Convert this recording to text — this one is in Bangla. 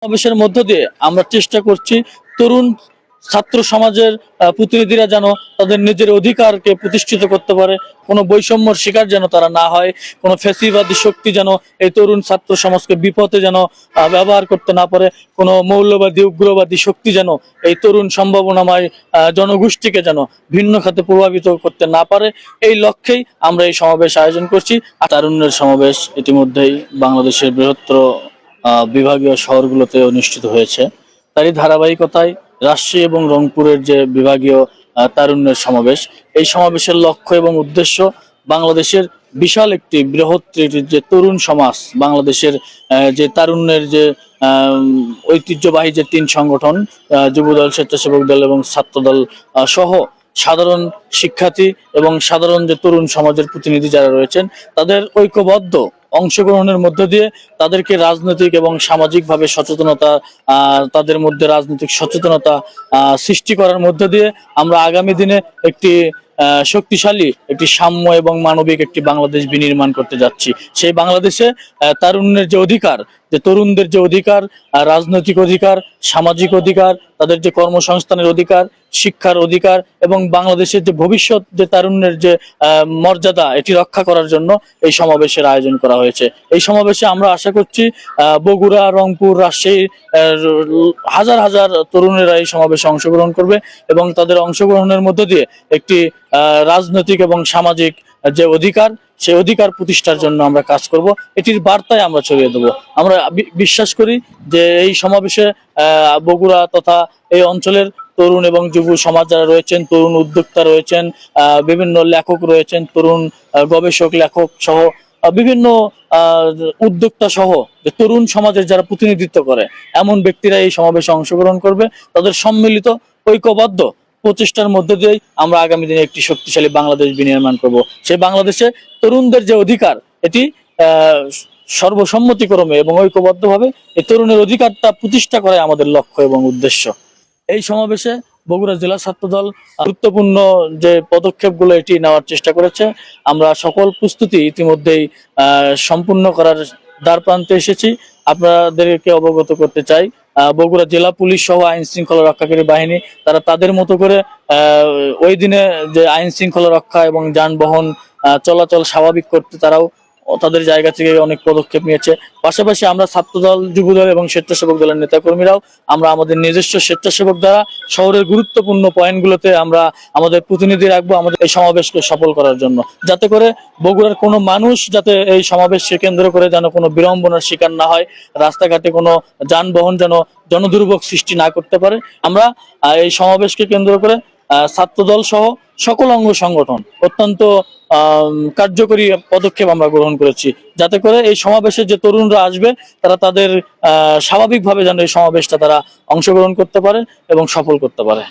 সমাবেশের মধ্য দিয়ে আমরা চেষ্টা করছি তরুণ ছাত্র সমাজের প্রতিনিধিরা যেন তাদের নিজের অধিকারকে প্রতিষ্ঠিত করতে পারে, কোনো বৈষম্যর শিকার যেন তারা না হয়, কোনো ফ্যাসিবাদী শক্তি যেন এই তরুণ ছাত্র সমাজকে বিপথে যেন ব্যবহার করতে না পারে, কোনো মৌলবাদী উগ্রবাদী শক্তি যেন এই তরুণ সম্ভাবনাময় জনগোষ্ঠীকে যেন ভিন্ন খাতে প্রভাবিত করতে না পারে। এই লক্ষ্যেই আমরা এই সমাবেশ আয়োজন করছি। তারুণ্যের সমাবেশ ইতিমধ্যেই বাংলাদেশের বৃহত্তর বিভাগীয় শহরগুলোতে অনুষ্ঠিত হয়েছে। তারই ধারাবাহিকতায় রাজশাহী এবং রংপুরের যে বিভাগীয় তারুণ্যের সমাবেশ, এই সমাবেশের লক্ষ্য এবং উদ্দেশ্য বাংলাদেশের বিশাল একটি বৃহৎ যে তরুণ সমাজ, বাংলাদেশের যে তারুণ্যের যে ঐতিহ্যবাহী যে তিন সংগঠন যুবদল, স্বেচ্ছাসেবক দল এবং ছাত্রদল সহ সাধারণ শিক্ষার্থী এবং সাধারণ যে তরুণ সমাজের প্রতিনিধি যারা রয়েছেন, তাদের ঐক্যবদ্ধ অংশগ্রহণের মধ্য দিয়ে তাদেরকে রাজনৈতিক এবং সামাজিকভাবে সচেতনতা, তাদের মধ্যে রাজনৈতিক সচেতনতা সৃষ্টি করার মধ্য দিয়ে আমরা আগামী দিনে একটি শক্তিশালী, একটি সাম্য এবং মানবিক একটি বাংলাদেশ বিনির্মাণ করতে যাচ্ছি। সেই বাংলাদেশে তারুণ্যের যে অধিকার, যে তরুণদের যে অধিকার, রাজনৈতিক অধিকার, সামাজিক অধিকার, তাদের যে কর্মসংস্থানের অধিকার, শিক্ষার অধিকার এবং বাংলাদেশের যে ভবিষ্যৎ যে তারুণ্যের যে মর্যাদা, এটি রক্ষা করার জন্য এই সমাবেশের আয়োজন করা হয়েছে। এই সমাবেশে আমরা আশা করছি বগুড়া, রংপুর, রাজশাহী হাজার হাজার তরুণেরা এই সমাবেশে অংশগ্রহণ করবে এবং তাদের অংশগ্রহণের মধ্য দিয়ে একটি রাজনৈতিক এবং সামাজিক যে অধিকার, সেই অধিকার প্রতিষ্ঠার জন্য আমরা কাজ করব। এটির বার্তায় আমরা ছড়িয়ে দেব। আমরা বিশ্বাস করি যে এই সমাবেশে বগুড়া তথা এই অঞ্চলের তরুণ এবং যুব সমাজ যারা রয়েছেন, তরুণ উদ্যোক্তা রয়েছেন, বিভিন্ন লেখক রয়েছেন, তরুণ গবেষক লেখক সহ বিভিন্ন উদ্যোক্তা সহ যে তরুণ সমাজের যারা প্রতিনিধিত্ব করে এমন ব্যক্তিরা এই সমাবেশে অংশগ্রহণ করবে। তাদের সম্মিলিত ঐক্যবদ্ধ প্রচেষ্টার মধ্য দিয়েই আমরা আগামী দিনে একটি শক্তিশালী বাংলাদেশ বিনির্মাণ করব। সেই বাংলাদেশে তরুণদের যে অধিকার, এটি সর্বসম্মতিক্রমে এবং ঐক্যবদ্ধভাবে এই তরুণের অধিকারটা প্রতিষ্ঠা করাই আমাদের লক্ষ্য এবং উদ্দেশ্য। এই সমাবেশে বগুড়া জেলা ছাত্রদল গুরুত্বপূর্ণ যে পদক্ষেপগুলো এটি নেওয়ার চেষ্টা করেছে। আমরা সকল প্রস্তুতি ইতিমধ্যেই সম্পূর্ণ করার দ্বার প্রান্তে এসেছি। আপনাদেরকে অবগত করতে চাই, বগুড়া জেলা পুলিশ সহ আইন শৃঙ্খলা রক্ষাকারী বাহিনী তারা তাদের মতো করে ওই দিনে যে আইন শৃঙ্খলা রক্ষা এবং যানবাহন চলাচল স্বাভাবিক করতে তারাও তাদের জায়গা থেকে অনেক পদক্ষেপ নিয়েছে। পাশাপাশি আমরা ছাত্রদল, যুবদল এবং স্বেচ্ছাসেবক দলের নেতাকর্মীরাও আমরা আমাদের নিজস্ব স্বেচ্ছাসেবক দ্বারা শহরের গুরুত্বপূর্ণ পয়েন্টগুলোতে আমরা আমাদের প্রতিনিধি রাখবো আমাদের এই সমাবেশকে সফল করার জন্য, যাতে করে বগুড়ার কোনো মানুষ যাতে এই সমাবেশকে কেন্দ্র করে যেন কোনো বিড়ম্বনার শিকার না হয়, রাস্তাঘাটে কোনো যানবাহন যেন জনদুর্ভোগ সৃষ্টি না করতে পারে। আমরা এই সমাবেশকে কেন্দ্র করে ছাত্রদল সহ সকল অঙ্গ সংগঠন অত্যন্ত কার্যকরী পদক্ষেপ আমরা গ্রহণ করেছি, যাতে করে এই সমাবেশে যে তরুণরা আসবে তারা তাদের স্বাভাবিকভাবে যেন এই সমাবেশটা তারা অংশগ্রহণ করতে পারে এবং সফল করতে পারে।